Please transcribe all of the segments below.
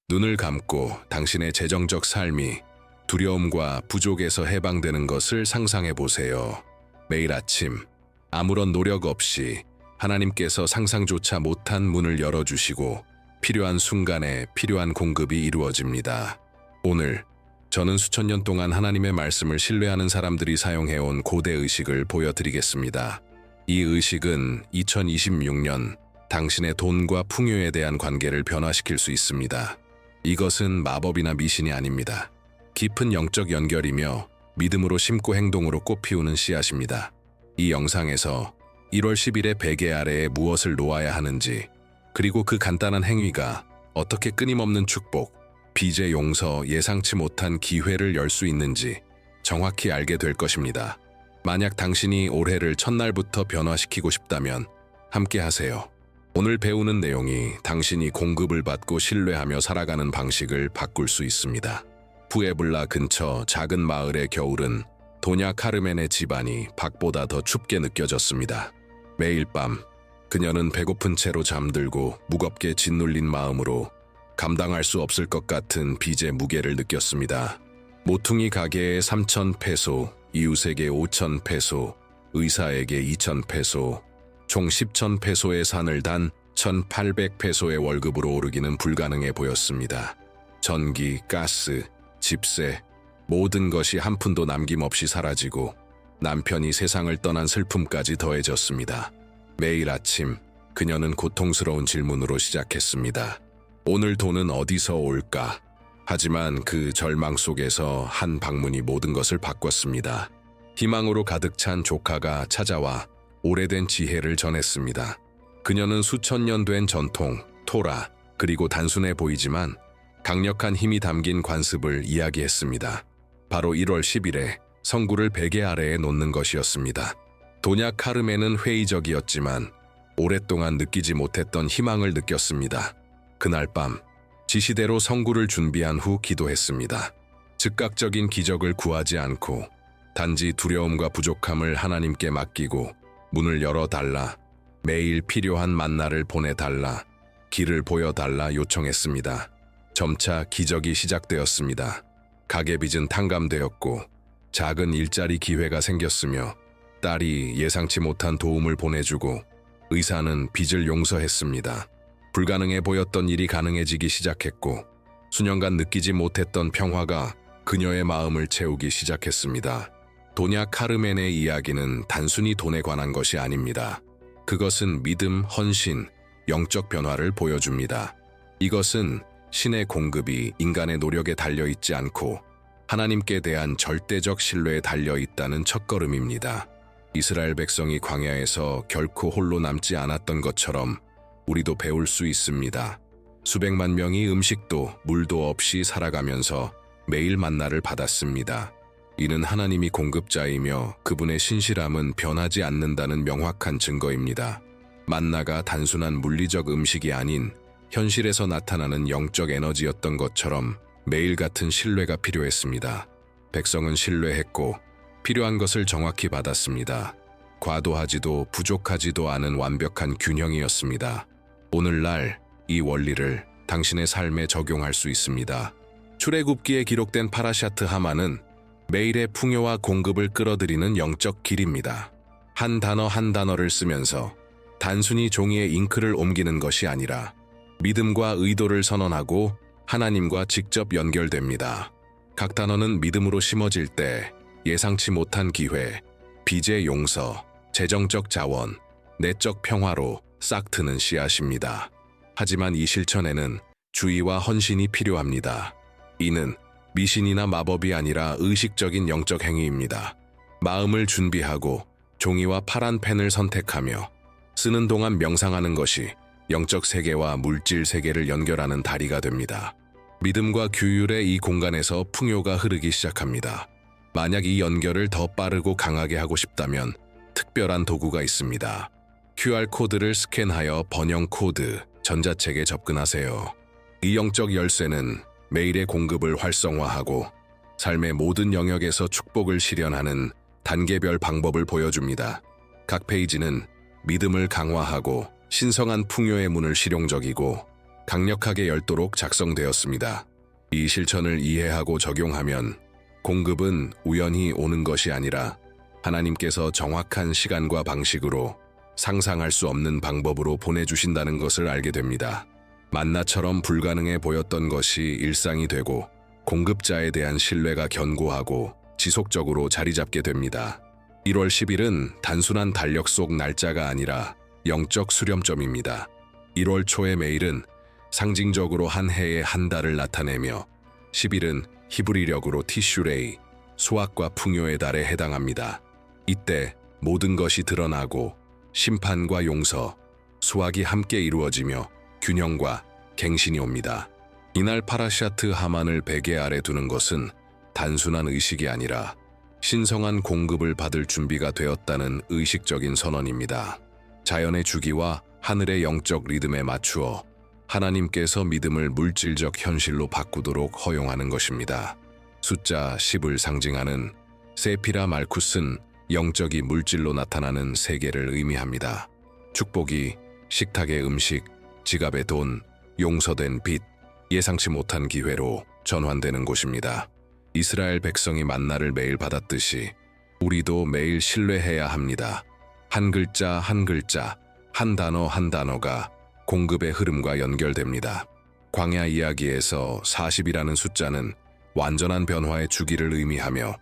눈을 감고 당신의 재정적 삶이 두려움과 부족에서 해방되는 것을 상상해 보세요. 매일 아침 아무런 노력 없이 하나님께서 상상조차 못한 문을 열어주시고 필요한 순간에 필요한 공급이 이루어집니다. 오늘 저는 수천 년 동안 하나님의 말씀을 신뢰하는 사람들이 사용해온 고대 의식을 보여드리겠습니다. 이 의식은 2026년 당신의 돈과 풍요에 대한 관계를 변화시킬 수 있습니다. 이것은 마법이나 미신이 아닙니다. 깊은 영적 연결이며 믿음으로 심고 행동으로 꽃피우는 씨앗입니다. 이 영상에서 1월 10일에 베개 아래에 무엇을 놓아야 하는지, 그리고 그 간단한 행위가 어떻게 끊임없는 축복, 빚의 용서, 예상치 못한 기회를 열 수 있는지 정확히 알게 될 것입니다. 만약 당신이 올해를 첫날부터 변화시키고 싶다면 함께 하세요. 오늘 배우는 내용이 당신이 공급을 받고 신뢰하며 살아가는 방식을 바꿀 수 있습니다. 푸에블라 근처 작은 마을의 겨울은 도냐 카르멘의 집안이 밖보다 더 춥게 느껴졌습니다. 매일 밤 그녀는 배고픈 채로 잠들고 무겁게 짓눌린 마음으로 감당할 수 없을 것 같은 빚의 무게를 느꼈습니다. 모퉁이 가게에 3,000페소, 이웃에게 5,000페소, 의사에게 2,000페소, 총 10,000페소의 산을 단 1,800페소의 월급으로 오르기는 불가능해 보였습니다. 전기, 가스, 집세, 모든 것이 한 푼도 남김없이 사라지고 남편이 세상을 떠난 슬픔까지 더해졌습니다. 매일 아침 그녀는 고통스러운 질문으로 시작했습니다. 오늘 돈은 어디서 올까? 하지만 그 절망 속에서 한 방문이 모든 것을 바꿨습니다. 희망으로 가득 찬 조카가 찾아와 오래된 지혜를 전했습니다. 그녀는 수천 년 된 전통, 토라, 그리고 단순해 보이지만 강력한 힘이 담긴 관습을 이야기했습니다. 바로 1월 10일에 성구를 베개 아래에 놓는 것이었습니다. 도냐 카르멘은 회의적이었지만 오랫동안 느끼지 못했던 희망을 느꼈습니다. 그날 밤 지시대로 성구를 준비한 후 기도했습니다. 즉각적인 기적을 구하지 않고 단지 두려움과 부족함을 하나님께 맡기고 문을 열어달라, 매일 필요한 만나를 보내달라, 길을 보여달라 요청했습니다. 점차 기적이 시작되었습니다. 가게 빚은 탕감되었고 작은 일자리 기회가 생겼으며 딸이 예상치 못한 도움을 보내주고 의사는 빚을 용서했습니다. 불가능해 보였던 일이 가능해지기 시작했고 수년간 느끼지 못했던 평화가 그녀의 마음을 채우기 시작했습니다. 도냐 카르멘의 이야기는 단순히 돈에 관한 것이 아닙니다. 그것은 믿음, 헌신, 영적 변화를 보여줍니다. 이것은 신의 공급이 인간의 노력에 달려있지 않고 하나님께 대한 절대적 신뢰에 달려있다는 첫걸음입니다. 이스라엘 백성이 광야에서 결코 홀로 남지 않았던 것처럼 우리도 배울 수 있습니다. 수백만 명이 음식도 물도 없이 살아가면서 매일 만나를 받았습니다. 이는 하나님이 공급자이며 그분의 신실함은 변하지 않는다는 명확한 증거입니다. 만나가 단순한 물리적 음식이 아닌 현실에서 나타나는 영적 에너지였던 것처럼 매일 같은 신뢰가 필요했습니다. 백성은 신뢰했고 필요한 것을 정확히 받았습니다. 과도하지도 부족하지도 않은 완벽한 균형이었습니다. 오늘날 이 원리를 당신의 삶에 적용할 수 있습니다. 출애굽기에 기록된 파라샤트 하만은 매일의 풍요와 공급을 끌어들이는 영적 길입니다. 한 단어 한 단어를 쓰면서 단순히 종이에 잉크를 옮기는 것이 아니라 믿음과 의도를 선언하고 하나님과 직접 연결됩니다. 각 단어는 믿음으로 심어질 때 예상치 못한 기회, 빚의 용서, 재정적 자원, 내적 평화로 싹 트는 씨앗입니다. 하지만 이 실천에는 주의와 헌신이 필요합니다. 이는 미신이나 마법이 아니라 의식적인 영적 행위입니다. 마음을 준비하고 종이와 파란 펜을 선택하며 쓰는 동안 명상하는 것이 영적 세계와 물질 세계를 연결하는 다리가 됩니다. 믿음과 규율의 이 공간에서 풍요가 흐르기 시작합니다. 만약 이 연결을 더 빠르고 강하게 하고 싶다면 특별한 도구가 있습니다. QR코드를 스캔하여 번영 코드, 전자책에 접근하세요. 이 영적 열쇠는 매일의 공급을 활성화하고 삶의 모든 영역에서 축복을 실현하는 단계별 방법을 보여줍니다. 각 페이지는 믿음을 강화하고 신성한 풍요의 문을 실용적이고 강력하게 열도록 작성되었습니다. 이 실천을 이해하고 적용하면 공급은 우연히 오는 것이 아니라 하나님께서 정확한 시간과 방식으로 상상할 수 없는 방법으로 보내주신다는 것을 알게 됩니다. 만나처럼 불가능해 보였던 것이 일상이 되고 공급자에 대한 신뢰가 견고하고 지속적으로 자리 잡게 됩니다. 1월 10일은 단순한 달력 속 날짜가 아니라 영적 수렴점입니다. 1월 초의 매일은 상징적으로 한 해의 한 달을 나타내며 10일은 히브리력으로 티슈레이, 수확과 풍요의 달에 해당합니다. 이때 모든 것이 드러나고 심판과 용서, 수확이 함께 이루어지며 균형과 갱신이 옵니다. 이날 파라샤트 하만을 베개 아래 두는 것은 단순한 의식이 아니라 신성한 공급을 받을 준비가 되었다는 의식적인 선언입니다. 자연의 주기와 하늘의 영적 리듬에 맞추어 하나님께서 믿음을 물질적 현실로 바꾸도록 허용하는 것입니다. 숫자 10을 상징하는 세피라 말쿠스는 영적이 물질로 나타나는 세계를 의미합니다. 축복이 식탁의 음식, 지갑의 돈, 용서된 빚, 예상치 못한 기회로 전환되는 곳입니다. 이스라엘 백성이 만나를 매일 받았듯이 우리도 매일 신뢰해야 합니다. 한 글자 한 글자, 한 단어 한 단어가 공급의 흐름과 연결됩니다. 광야 이야기에서 40이라는 숫자는 완전한 변화의 주기를 의미하며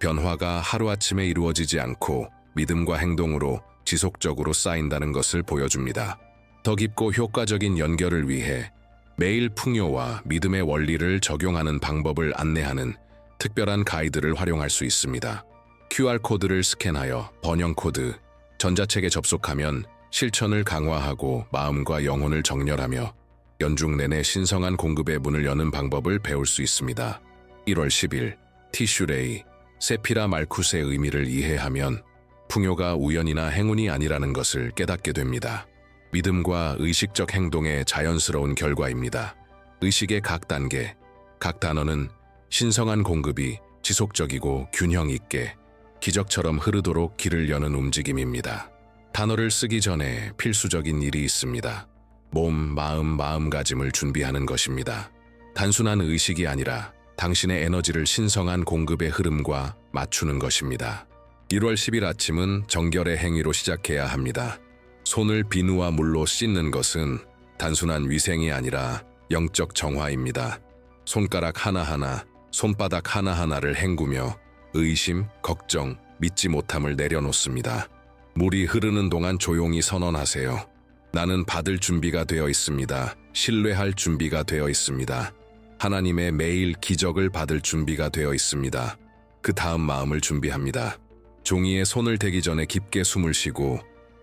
변화가 하루아침에 이루어지지 않고 믿음과 행동으로 지속적으로 쌓인다는 것을 보여줍니다. 더 깊고 효과적인 연결을 위해 매일 풍요와 믿음의 원리를 적용하는 방법을 안내하는 특별한 가이드를 활용할 수 있습니다. QR코드를 스캔하여 번영코드, 전자책에 접속하면 실천을 강화하고 마음과 영혼을 정렬하며 연중 내내 신성한 공급의 문을 여는 방법을 배울 수 있습니다. 1월 10일 티슈레이, 세피라 말쿠스의 의미를 이해하면 풍요가 우연이나 행운이 아니라는 것을 깨닫게 됩니다. 믿음과 의식적 행동의 자연스러운 결과입니다. 의식의 각 단계, 각 단어는 신성한 공급이 지속적이고 균형 있게 기적처럼 흐르도록 길을 여는 움직임입니다. 단어를 쓰기 전에 필수적인 일이 있습니다. 몸, 마음가짐을 준비하는 것입니다. 단순한 의식이 아니라 당신의 에너지를 신성한 공급의 흐름과 맞추는 것입니다. 1월 10일 아침은 정결의 행위로 시작해야 합니다. 손을 비누와 물로 씻는 것은 단순한 위생이 아니라 영적 정화입니다. 손가락 하나하나, 손바닥 하나하나를 헹구며 의심, 걱정, 믿지 못함을 내려놓습니다. 물이 흐르는 동안 조용히 선언하세요. 나는 받을 준비가 되어 있습니다. 신뢰할 준비가 되어 있습니다. 하나님의 매일 기적을 받을 준비가 되어 있습니다. 그 다음 마음을 준비합니다. 종이에 손을 대기 전에 깊게 숨을 쉬고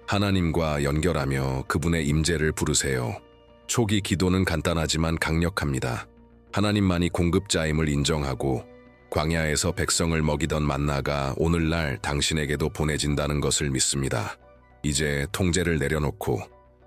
하나님과 연결하며 그분의 임재를 부르세요. 초기 기도는 간단하지만 강력합니다. 하나님만이 공급자임을 인정하고 광야에서 백성을 먹이던 만나가 오늘날 당신에게도 보내진다는 것을 믿습니다. 이제 통제를 내려놓고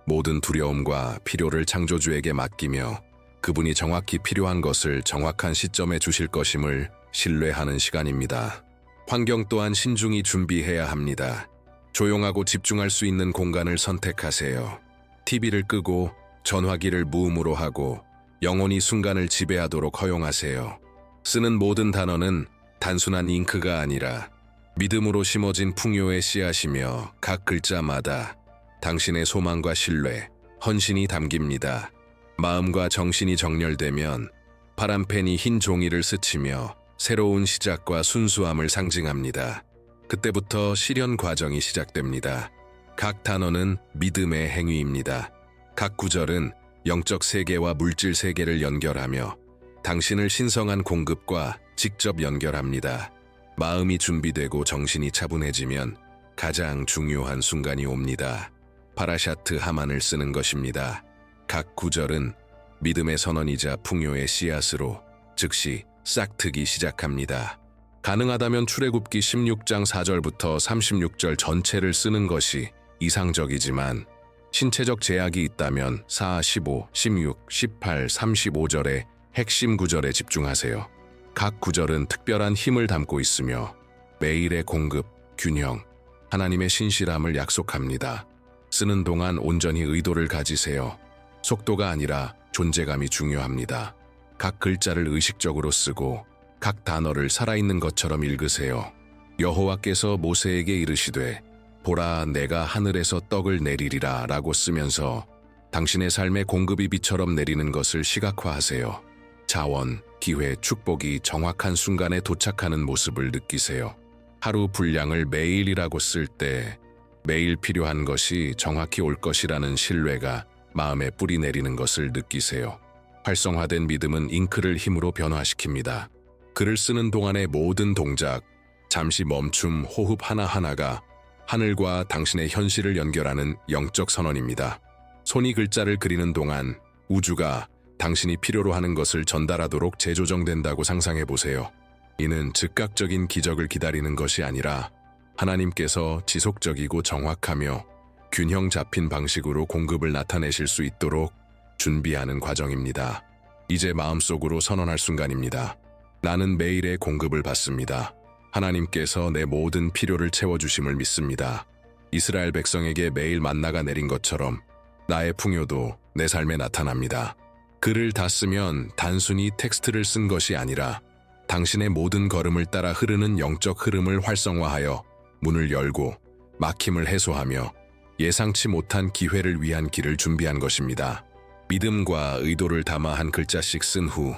모든 두려움과 필요를 창조주에게 맡기며 그분이 정확히 필요한 것을 정확한 시점에 주실 것임을 신뢰하는 시간입니다. 환경 또한 신중히 준비해야 합니다. 조용하고 집중할 수 있는 공간을 선택하세요. TV를 끄고 전화기를 무음으로 하고 영혼이 순간을 지배하도록 허용하세요. 쓰는 모든 단어는 단순한 잉크가 아니라 믿음으로 심어진 풍요의 씨앗이며 각 글자마다 당신의 소망과 신뢰, 헌신이 담깁니다. 마음과 정신이 정렬되면 파란 펜이 흰 종이를 스치며 새로운 시작과 순수함을 상징합니다. 그때부터 실현 과정이 시작됩니다. 각 단어는 믿음의 행위입니다. 각 구절은 영적 세계와 물질 세계를 연결하며 당신을 신성한 공급과 직접 연결합니다. 마음이 준비되고 정신이 차분해지면 가장 중요한 순간이 옵니다. 파라샤트 하만을 쓰는 것입니다. 각 구절은 믿음의 선언이자 풍요의 씨앗으로 즉시 싹트기 시작합니다. 가능하다면 출애굽기 16장 4절부터 36절 전체를 쓰는 것이 이상적이지만 신체적 제약이 있다면 4, 15, 16, 18, 35절의 핵심 구절에 집중하세요. 각 구절은 특별한 힘을 담고 있으며 매일의 공급, 균형, 하나님의 신실함을 약속합니다. 쓰는 동안 온전히 의도를 가지세요. 속도가 아니라 존재감이 중요합니다. 각 글자를 의식적으로 쓰고 각 단어를 살아있는 것처럼 읽으세요. 여호와께서 모세에게 이르시되 보라 내가 하늘에서 떡을 내리리라 라고 쓰면서 당신의 삶의 공급이 비처럼 내리는 것을 시각화하세요. 자원, 기회, 축복이 정확한 순간에 도착하는 모습을 느끼세요. 하루 분량을 매일이라고 쓸 때 매일 필요한 것이 정확히 올 것이라는 신뢰가 마음에 뿌리 내리는 것을 느끼세요. 활성화된 믿음은 잉크를 힘으로 변화시킵니다. 글을 쓰는 동안의 모든 동작, 잠시 멈춤, 호흡 하나하나가 하늘과 당신의 현실을 연결하는 영적 선언입니다. 손이 글자를 그리는 동안 우주가 당신이 필요로 하는 것을 전달하도록 재조정된다고 상상해 보세요. 이는 즉각적인 기적을 기다리는 것이 아니라 하나님께서 지속적이고 정확하며 균형 잡힌 방식으로 공급을 나타내실 수 있도록 준비하는 과정입니다. 이제 마음속으로 선언할 순간입니다. 나는 매일의 공급을 받습니다. 하나님께서 내 모든 필요를 채워주심을 믿습니다. 이스라엘 백성에게 매일 만나가 내린 것처럼 나의 풍요도 내 삶에 나타납니다. 글을 다 쓰면 단순히 텍스트를 쓴 것이 아니라 당신의 모든 걸음을 따라 흐르는 영적 흐름을 활성화하여 문을 열고 막힘을 해소하며 예상치 못한 기회를 위한 길을 준비한 것입니다. 믿음과 의도를 담아 한 글자씩 쓴 후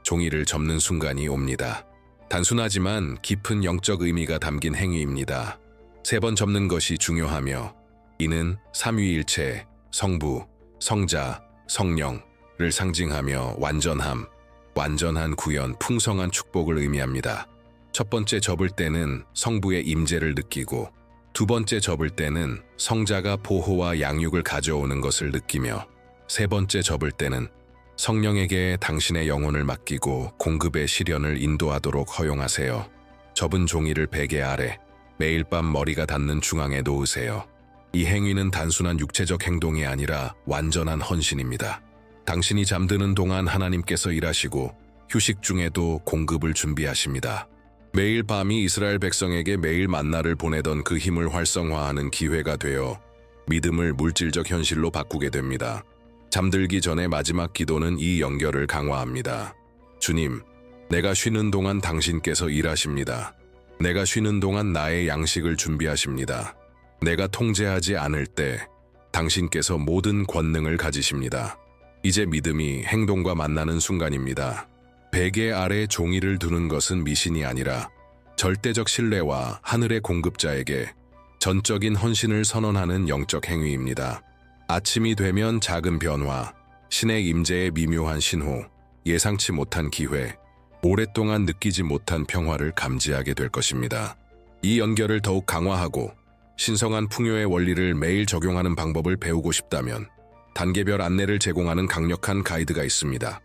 종이를 접는 순간이 옵니다. 단순하지만 깊은 영적 의미가 담긴 행위입니다. 3번 접는 것이 중요하며 이는 삼위일체, 성부, 성자, 성령을 상징하며 완전함, 완전한 구현, 풍성한 축복을 의미합니다. 첫 번째 접을 때는 성부의 임재를 느끼고 두 번째 접을 때는 성자가 보호와 양육을 가져오는 것을 느끼며 세 번째 접을 때는 성령에게 당신의 영혼을 맡기고 공급의 시련을 인도하도록 허용하세요. 접은 종이를 베개 아래 매일 밤 머리가 닿는 중앙에 놓으세요. 이 행위는 단순한 육체적 행동이 아니라 완전한 헌신입니다. 당신이 잠드는 동안 하나님께서 일하시고 휴식 중에도 공급을 준비하십니다. 매일 밤이 이스라엘 백성에게 매일 만나를 보내던 그 힘을 활성화하는 기회가 되어 믿음을 물질적 현실로 바꾸게 됩니다. 잠들기 전에 마지막 기도는 이 연결을 강화합니다. 주님, 내가 쉬는 동안 당신께서 일하십니다. 내가 쉬는 동안 나의 양식을 준비하십니다. 내가 통제하지 않을 때 당신께서 모든 권능을 가지십니다. 이제 믿음이 행동과 만나는 순간입니다. 베개 아래 종이를 두는 것은 미신이 아니라 절대적 신뢰와 하늘의 공급자에게 전적인 헌신을 선언하는 영적 행위입니다. 아침이 되면 작은 변화, 신의 임재의 미묘한 신호, 예상치 못한 기회, 오랫동안 느끼지 못한 평화를 감지하게 될 것입니다. 이 연결을 더욱 강화하고 신성한 풍요의 원리를 매일 적용하는 방법을 배우고 싶다면 단계별 안내를 제공하는 강력한 가이드가 있습니다.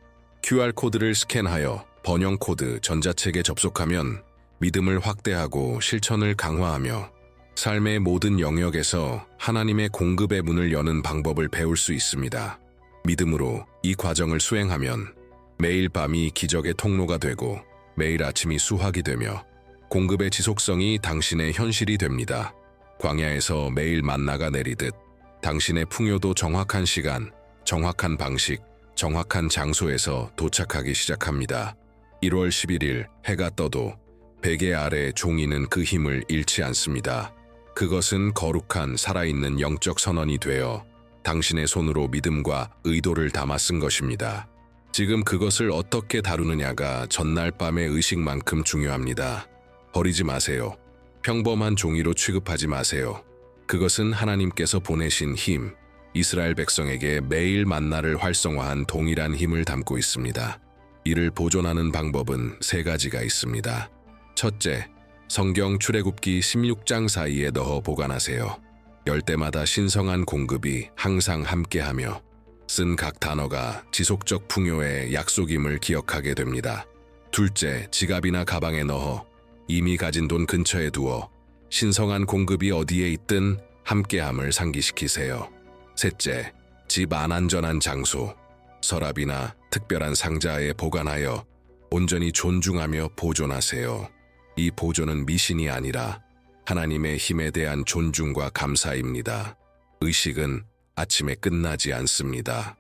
QR코드를 스캔하여 번영 코드 전자책에 접속하면 믿음을 확대하고 실천을 강화하며 삶의 모든 영역에서 하나님의 공급의 문을 여는 방법을 배울 수 있습니다. 믿음으로 이 과정을 수행하면 매일 밤이 기적의 통로가 되고 매일 아침이 수확이 되며 공급의 지속성이 당신의 현실이 됩니다. 광야에서 매일 만나가 내리듯 당신의 풍요도 정확한 시간, 정확한 방식, 정확한 장소에서 도착하기 시작합니다. 1월 11일 해가 떠도 베개 아래 종이는 그 힘을 잃지 않습니다. 그것은 거룩한 살아있는 영적 선언이 되어 당신의 손으로 믿음과 의도를 담아 쓴 것입니다. 지금 그것을 어떻게 다루느냐가 전날 밤의 의식만큼 중요합니다. 버리지 마세요. 평범한 종이로 취급하지 마세요. 그것은 하나님께서 보내신 힘, 이스라엘 백성에게 매일 만나를 활성화한 동일한 힘을 담고 있습니다. 이를 보존하는 방법은 3가지가 있습니다. 첫째, 성경 출애굽기 16장 사이에 넣어 보관하세요. 열 때마다 신성한 공급이 항상 함께하며 쓴 각 단어가 지속적 풍요의 약속임을 기억하게 됩니다. 둘째, 지갑이나 가방에 넣어 이미 가진 돈 근처에 두어 신성한 공급이 어디에 있든 함께함을 상기시키세요. 셋째, 집 안안전한 장소, 서랍이나 특별한 상자에 보관하여 온전히 존중하며 보존하세요. 이 보존은 미신이 아니라 하나님의 힘에 대한 존중과 감사입니다. 의식은 아침에 끝나지 않습니다.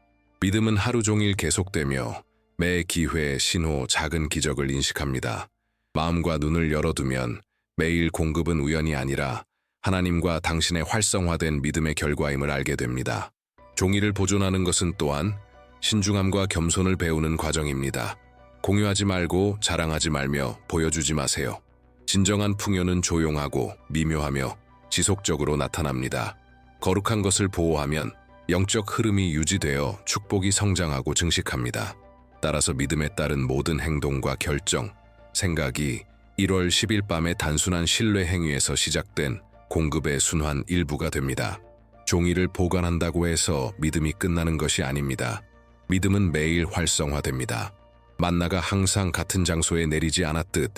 믿음은 하루 종일 계속되며 매 기회, 신호, 작은 기적을 인식합니다. 마음과 눈을 열어두면 매일 공급은 우연이 아니라 하나님과 당신의 활성화된 믿음의 결과임을 알게 됩니다. 종이를 보존하는 것은 또한 신중함과 겸손을 배우는 과정입니다. 공유하지 말고 자랑하지 말며 보여주지 마세요. 진정한 풍요는 조용하고 미묘하며 지속적으로 나타납니다. 거룩한 것을 보호하면 영적 흐름이 유지되어 축복이 성장하고 증식합니다. 따라서 믿음에 따른 모든 행동과 결정, 생각이 1월 10일 밤의 단순한 신뢰 행위에서 시작된 공급의 순환 일부가 됩니다. 종이를 보관한다고 해서 믿음이 끝나는 것이 아닙니다. 믿음은 매일 활성화됩니다. 만나가 항상 같은 장소에 내리지 않았듯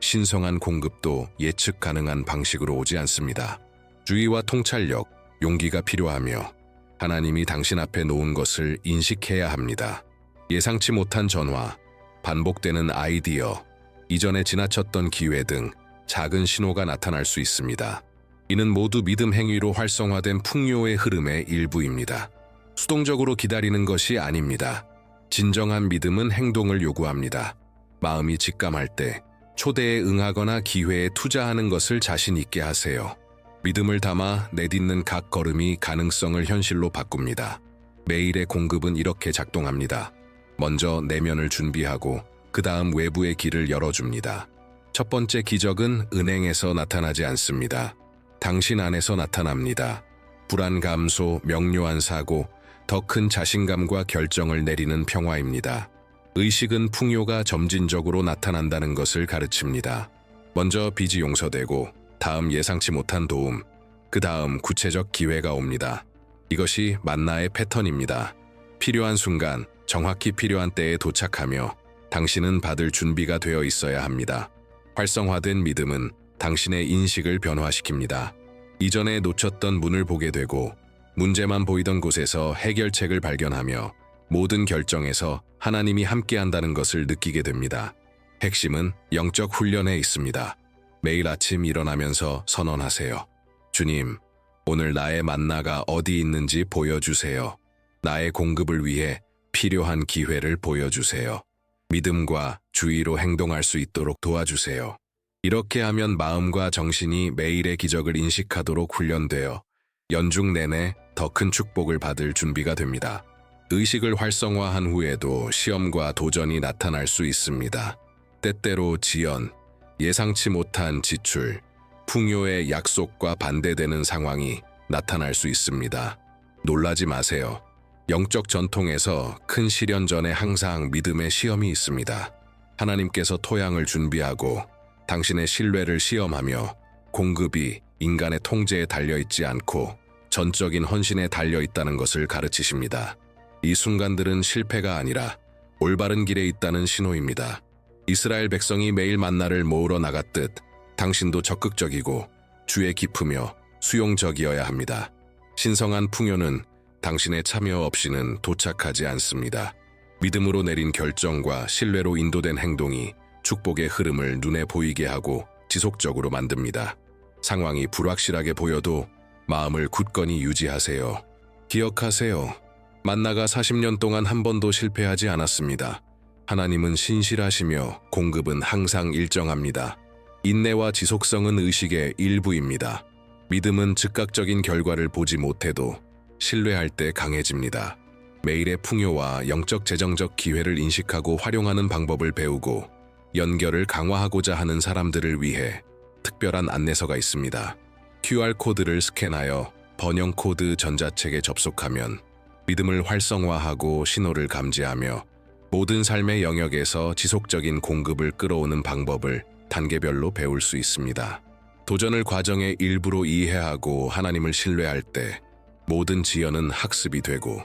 신성한 공급도 예측 가능한 방식으로 오지 않습니다. 주의와 통찰력, 용기가 필요하며 하나님이 당신 앞에 놓은 것을 인식해야 합니다. 예상치 못한 전화, 반복되는 아이디어, 이전에 지나쳤던 기회 등 작은 신호가 나타날 수 있습니다. 이는 모두 믿음 행위로 활성화된 풍요의 흐름의 일부입니다. 수동적으로 기다리는 것이 아닙니다. 진정한 믿음은 행동을 요구합니다. 마음이 직감할 때 초대에 응하거나 기회에 투자하는 것을 자신 있게 하세요. 믿음을 담아 내딛는 각 걸음이 가능성을 현실로 바꿉니다. 매일의 공급은 이렇게 작동합니다. 먼저 내면을 준비하고 그 다음 외부의 길을 열어줍니다. 첫 번째 기적은 은행에서 나타나지 않습니다. 당신 안에서 나타납니다. 불안 감소, 명료한 사고, 더 큰 자신감과 결정을 내리는 평화입니다. 의식은 풍요가 점진적으로 나타난다는 것을 가르칩니다. 먼저 빚이 용서되고 다음 예상치 못한 도움, 그 다음 구체적 기회가 옵니다. 이것이 만나의 패턴입니다. 필요한 순간, 정확히 필요한 때에 도착하며 당신은 받을 준비가 되어 있어야 합니다. 활성화된 믿음은 당신의 인식을 변화시킵니다. 이전에 놓쳤던 문을 보게 되고 문제만 보이던 곳에서 해결책을 발견하며 모든 결정에서 하나님이 함께한다는 것을 느끼게 됩니다. 핵심은 영적 훈련에 있습니다. 매일 아침 일어나면서 선언하세요. 주님, 오늘 나의 만나가 어디 있는지 보여주세요. 나의 공급을 위해 필요한 기회를 보여주세요. 믿음과 주의로 행동할 수 있도록 도와주세요. 이렇게 하면 마음과 정신이 매일의 기적을 인식하도록 훈련되어 연중 내내 더 큰 축복을 받을 준비가 됩니다. 의식을 활성화한 후에도 시험과 도전이 나타날 수 있습니다. 때때로 지연, 예상치 못한 지출, 풍요의 약속과 반대되는 상황이 나타날 수 있습니다. 놀라지 마세요. 영적 전통에서 큰 시련 전에 항상 믿음의 시험이 있습니다. 하나님께서 토양을 준비하고 당신의 신뢰를 시험하며 공급이 인간의 통제에 달려있지 않고 전적인 헌신에 달려있다는 것을 가르치십니다. 이 순간들은 실패가 아니라 올바른 길에 있다는 신호입니다. 이스라엘 백성이 매일 만나를 모으러 나갔듯 당신도 적극적이고 주에 깊으며 수용적이어야 합니다. 신성한 풍요는 당신의 참여 없이는 도착하지 않습니다. 믿음으로 내린 결정과 신뢰로 인도된 행동이 축복의 흐름을 눈에 보이게 하고 지속적으로 만듭니다. 상황이 불확실하게 보여도 마음을 굳건히 유지하세요. 기억하세요. 만나가 40년 동안 한 번도 실패하지 않았습니다. 하나님은 신실하시며 공급은 항상 일정합니다. 인내와 지속성은 의식의 일부입니다. 믿음은 즉각적인 결과를 보지 못해도 신뢰할 때 강해집니다. 매일의 풍요와 영적 재정적 기회를 인식하고 활용하는 방법을 배우고 연결을 강화하고자 하는 사람들을 위해 특별한 안내서가 있습니다. QR코드를 스캔하여 번영코드 전자책에 접속하면 믿음을 활성화하고 신호를 감지하며 모든 삶의 영역에서 지속적인 공급을 끌어오는 방법을 단계별로 배울 수 있습니다. 도전을 과정의 일부로 이해하고 하나님을 신뢰할 때 모든 지연은 학습이 되고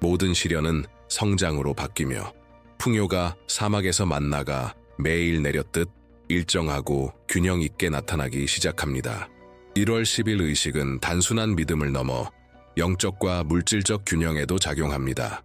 모든 시련은 성장으로 바뀌며 풍요가 사막에서 만나가 매일 내렸듯 일정하고 균형 있게 나타나기 시작합니다. 1월 10일 의식은 단순한 믿음을 넘어 영적과 물질적 균형에도 작용합니다.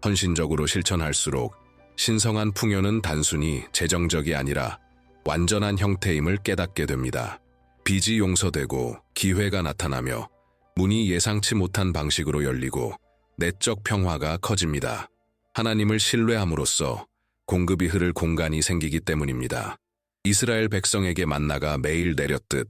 헌신적으로 실천할수록 신성한 풍요는 단순히 재정적이 아니라 완전한 형태임을 깨닫게 됩니다. 빚이 용서되고 기회가 나타나며 문이 예상치 못한 방식으로 열리고 내적 평화가 커집니다. 하나님을 신뢰함으로써 공급이 흐를 공간이 생기기 때문입니다. 이스라엘 백성에게 만나가 매일 내렸듯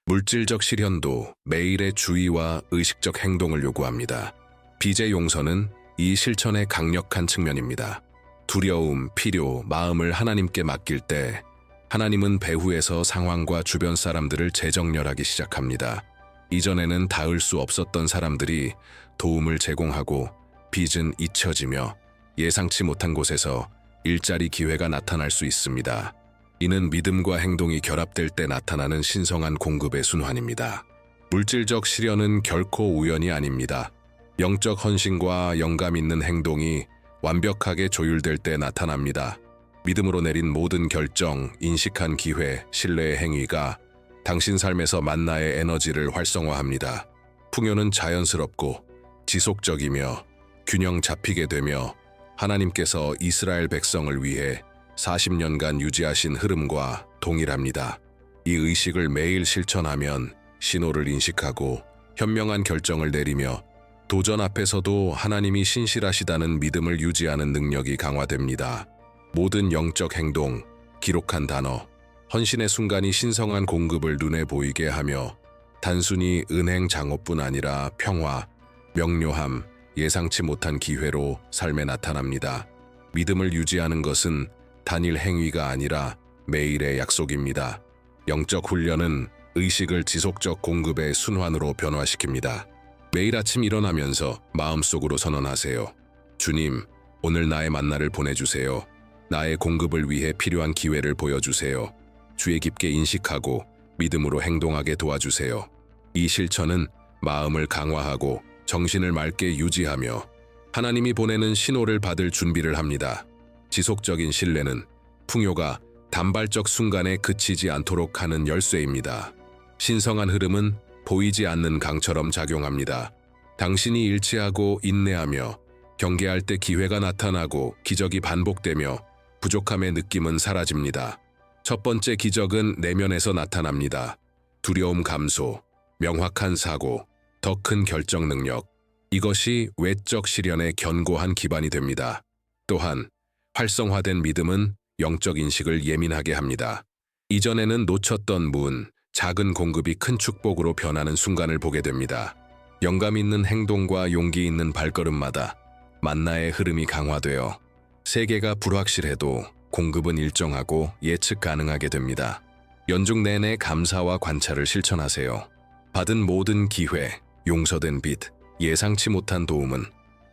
물질적 시련도 매일의 주의와 의식적 행동을 요구합니다. 빚의 용서는 이 실천의 강력한 측면입니다. 두려움, 필요, 마음을 하나님께 맡길 때 하나님은 배후에서 상황과 주변 사람들을 재정렬하기 시작합니다. 이전에는 닿을 수 없었던 사람들이 도움을 제공하고 빚은 잊혀지며 예상치 못한 곳에서 일자리 기회가 나타날 수 있습니다. 이는 믿음과 행동이 결합될 때 나타나는 신성한 공급의 순환입니다. 물질적 시련은 결코 우연이 아닙니다. 영적 헌신과 영감 있는 행동이 완벽하게 조율될 때 나타납니다. 믿음으로 내린 모든 결정, 인식한 기회, 신뢰의 행위가 당신 삶에서 만나의 에너지를 활성화합니다. 풍요는 자연스럽고 지속적이며 균형 잡히게 되며 하나님께서 이스라엘 백성을 위해 40년간 유지하신 흐름과 동일합니다. 이 의식을 매일 실천하면 신호를 인식하고 현명한 결정을 내리며 도전 앞에서도 하나님이 신실하시다는 믿음을 유지하는 능력이 강화됩니다. 모든 영적 행동, 기록한 단어, 헌신의 순간이 신성한 공급을 눈에 보이게 하며 단순히 은행 장업뿐 아니라 평화, 명료함, 예상치 못한 기회로 삶에 나타납니다. 믿음을 유지하는 것은 단일 행위가 아니라 매일의 약속입니다. 영적 훈련은 의식을 지속적 공급의 순환으로 변화시킵니다. 매일 아침 일어나면서 마음속으로 선언하세요. 주님, 오늘 나의 만나를 보내주세요. 나의 공급을 위해 필요한 기회를 보여주세요. 주의 깊게 인식하고 믿음으로 행동하게 도와주세요. 이 실천은 마음을 강화하고 정신을 맑게 유지하며 하나님이 보내는 신호를 받을 준비를 합니다. 지속적인 신뢰는 풍요가 단발적 순간에 그치지 않도록 하는 열쇠입니다. 신성한 흐름은 보이지 않는 강처럼 작용합니다. 당신이 일치하고 인내하며 경계할 때 기회가 나타나고 기적이 반복되며 부족함의 느낌은 사라집니다. 첫 번째 기적은 내면에서 나타납니다. 두려움 감소, 명확한 사고, 더 큰 결정 능력. 이것이 외적 시련의 견고한 기반이 됩니다. 또한 활성화된 믿음은 영적 인식을 예민하게 합니다. 이전에는 놓쳤던 문, 작은 공급이 큰 축복으로 변하는 순간을 보게 됩니다. 영감 있는 행동과 용기 있는 발걸음마다 만나의 흐름이 강화되어 세계가 불확실해도 공급은 일정하고 예측 가능하게 됩니다. 연중 내내 감사와 관찰을 실천하세요. 받은 모든 기회, 용서된 빚, 예상치 못한 도움은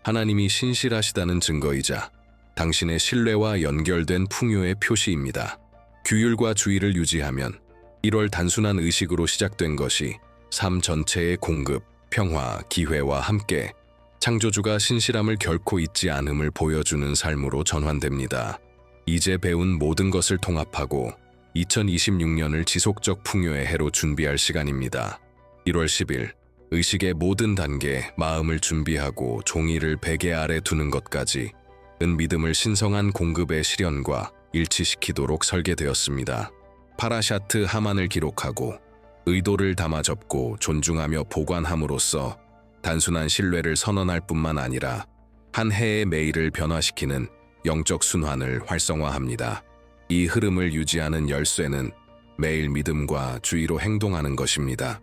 하나님이 신실하시다는 증거이자 당신의 신뢰와 연결된 풍요의 표시입니다. 규율과 주의를 유지하면 1월 단순한 의식으로 시작된 것이 삶 전체의 공급, 평화, 기회와 함께 창조주가 신실함을 결코 잊지 않음을 보여주는 삶으로 전환됩니다. 이제 배운 모든 것을 통합하고 2026년을 지속적 풍요의 해로 준비할 시간입니다. 1월 10일, 의식의 모든 단계, 마음을 준비하고 종이를 베개 아래 두는 것까지 은 믿음을 신성한 공급의 실현과 일치시키도록 설계되었습니다. 파라샤트 하만을 기록하고 의도를 담아 접고 존중하며 보관함으로써 단순한 신뢰를 선언할 뿐만 아니라 한 해의 매일을 변화시키는 영적 순환을 활성화합니다. 이 흐름을 유지하는 열쇠는 매일 믿음과 주의로 행동하는 것입니다.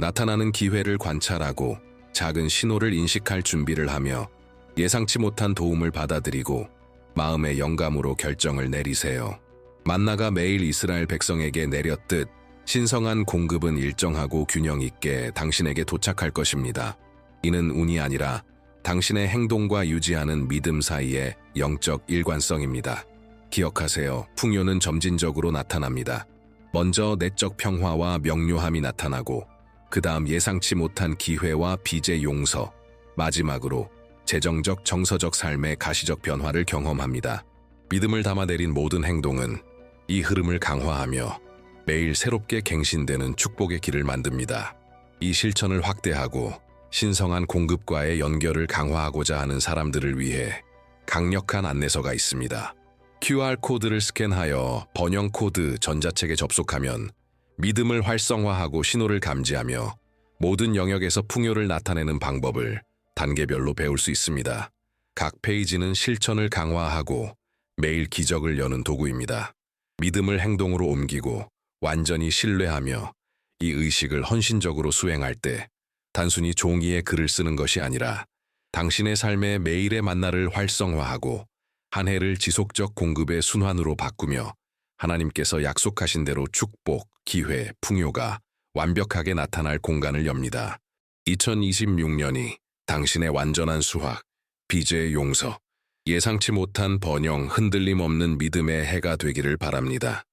나타나는 기회를 관찰하고 작은 신호를 인식할 준비를 하며 예상치 못한 도움을 받아들이고 마음의 영감으로 결정을 내리세요. 만나가 매일 이스라엘 백성에게 내렸듯 신성한 공급은 일정하고 균형 있게 당신에게 도착할 것입니다. 이는 운이 아니라 당신의 행동과 유지하는 믿음 사이의 영적 일관성입니다. 기억하세요. 풍요는 점진적으로 나타납니다. 먼저 내적 평화와 명료함이 나타나고 그 다음 예상치 못한 기회와 빚의 용서, 마지막으로 재정적 정서적 삶의 가시적 변화를 경험합니다. 믿음을 담아 내린 모든 행동은 이 흐름을 강화하며 매일 새롭게 갱신되는 축복의 길을 만듭니다. 이 실천을 확대하고 신성한 공급과의 연결을 강화하고자 하는 사람들을 위해 강력한 안내서가 있습니다. QR코드를 스캔하여 번영 코드 전자책에 접속하면 믿음을 활성화하고 신호를 감지하며 모든 영역에서 풍요를 나타내는 방법을 단계별로 배울 수 있습니다. 각 페이지는 실천을 강화하고 매일 기적을 여는 도구입니다. 믿음을 행동으로 옮기고 완전히 신뢰하며 이 의식을 헌신적으로 수행할 때 단순히 종이에 글을 쓰는 것이 아니라 당신의 삶의 매일의 만나를 활성화하고 한 해를 지속적 공급의 순환으로 바꾸며 하나님께서 약속하신 대로 축복, 기회, 풍요가 완벽하게 나타날 공간을 엽니다. 2026년이 당신의 완전한 수확, 비제의 용서, 예상치 못한 번영, 흔들림 없는 믿음의 해가 되기를 바랍니다.